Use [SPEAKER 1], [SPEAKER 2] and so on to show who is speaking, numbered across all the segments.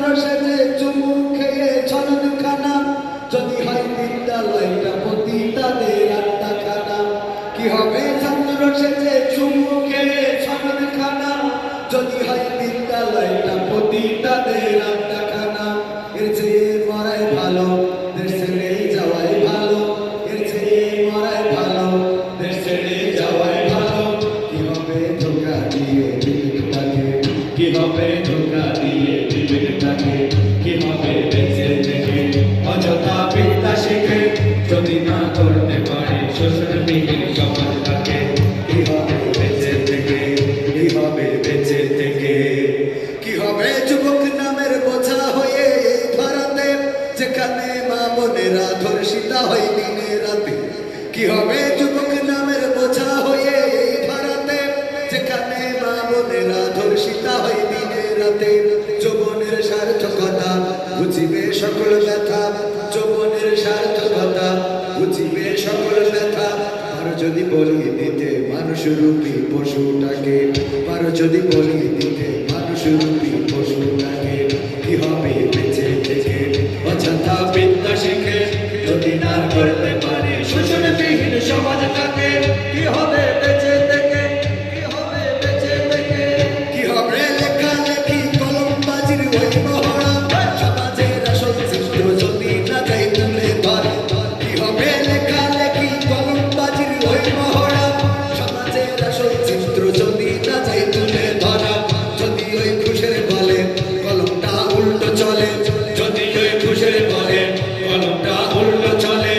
[SPEAKER 1] ছাত্র সেজে চুমু খেয়ে ছনদ খানা, যদি হয় বিদ্যালয়টা পতিতাদের আড্ডাখানা। কি হবে ছাত্র সেজে চুমু খেয়ে ছনদ খানা, যদি হয় বিদ্যালয়টা পতিতাদের আড্ডাখানা। এর চেয়ে মরাই ভালো, দেশ ছেড়ে যাওয়াই ভালো। এর চেয়ে মরাই ভালো, দেশ ছেড়ে যাওয়াই ভালো। কি হবে ধোঁকা দিয়ে বিবেকটাকে, কি হবে ধোঁকা দিয়ে বিবেকটাকে, কি হবে বেঁচে থেকে অযথা বিদ্যা শিখে, যদি না করতে পারে শোষণবিহীন সমাজটাকে। কি হবে বেঁচে থেকে, কি হবে বেঁচে থেকে। কি হবে যুবক নামের বোঝা হয়ে এই ধরাতে, যেখানে মা বোনেরা ধর্ষিতা হয় দিনে রাতে। কি হবে যুবক নামের বোঝা হয়ে এই ধরাতে, যেখানে মা বোনেরা ধর্ষিতা হয় দিনে রাতে। যৌবনের সার্থকতা বুঝিবে সকল ব্যথা, যৌবনের সার্থকতা বুঝিবে সকল ব্যথা। পারো যদি বলি দিতে মানুষরূপী পশুটাকে, পারো যদি বলি দিতে মানুষরূপী পশুটাকে। কি হবে বেঁচে থেকে অযথা বিদ্যা শিখে, যদি না করতে পারে শোষণবিহীন সমাজটাকে। কি হবে বেঁচে থেকে, কি হবে বেঁচে থেকে। কি হবে লেখালেখি কলমবাজির ওই মহড়া, সমাজের আসল চিত্র যদি না যাই তুলে ধরা। কি হবে লেখালেখি কলমবাজির ওই মহড়া, সমাজের আসল চিত্র যদি না যাই তুলে ধরা। যদি ওই ঘুষের বলে কলমটা উল্টো চলে, যদি ওই ঘুষের বলে কলমটা উল্টো চলে।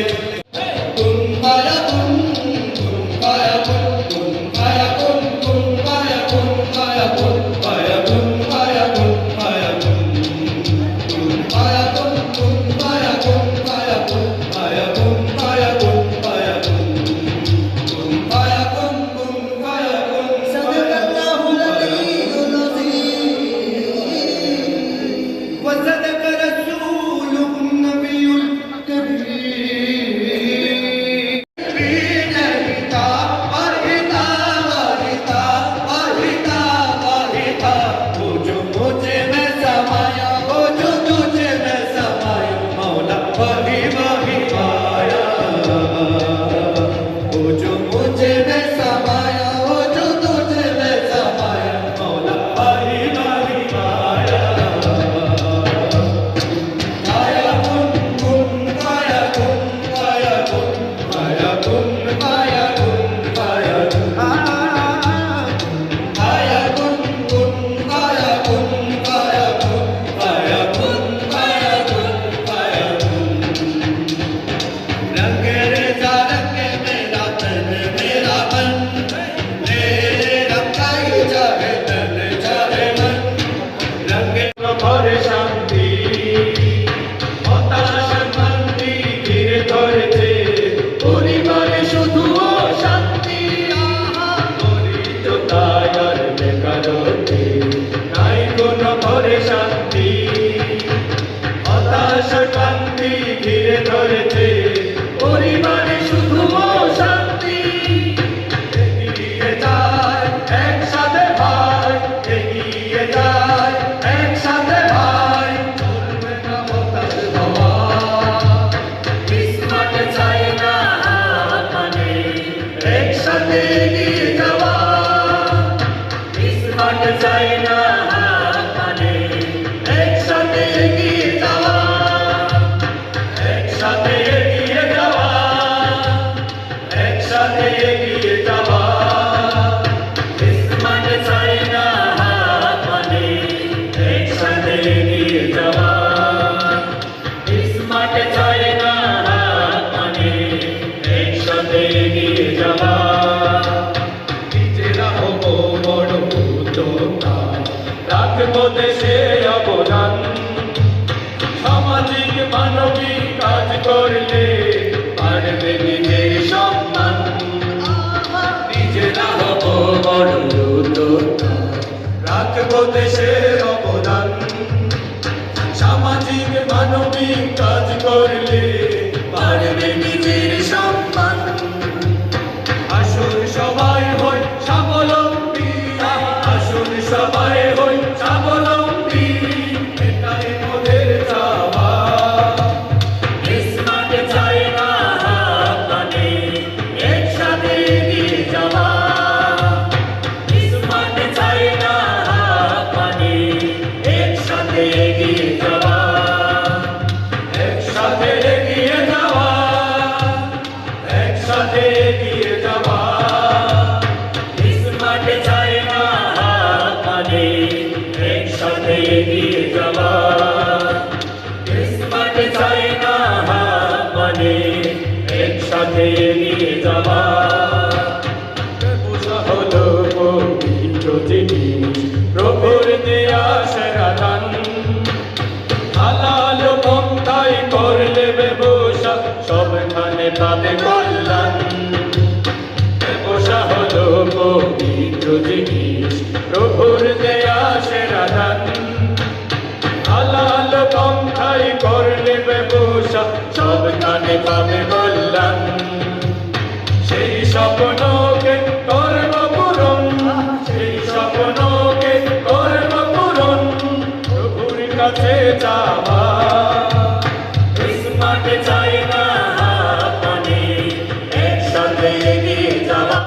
[SPEAKER 2] দেশে অবদান, সামাজিক মানবিক কাজ করলে পারবে নিজের সম্মান। নিজেরা হব বড় উদ্যোক্তা, রাখবো দেশের অবদান, সামাজিক মানবিক কাজ করলে পারবে নিজের সম্মান। আসুন সবাই হই স্বাবলম্বী, আসুন সবাই হই স্বাবলম্বী, এটাই একসাথে এগিয়ে যাওয়া, একসাথে এগিয়ে যাওয়া, একসাথে এগিয়ে যাওয়া। স্মার্ট চাই না হাত মানে, একসাথে এগিয়ে যাওয়া। স্মার্ট চাই না হাত মানে, একসাথে এগিয়ে যাওয়া। বোঝা হলো পবিত্র জিনিস, প্রভুর দেয়া সেরা দান। হালাল পন্থায় করলে ব্যবসা, সবখানে পাবে কল্যাণ। ব্যবসা হলো পবিত্র জিনিস, প্রভুর দেয়া সেরা দান। হালাল পন্থায় করলে ব্যবসা, সবখানে পাবে কল্যাণ। সেই স্বপ্নকে করব পূরণ, সেই স্বপ্নকে করব পূরণ, প্রভুর কাছে যাওয়া।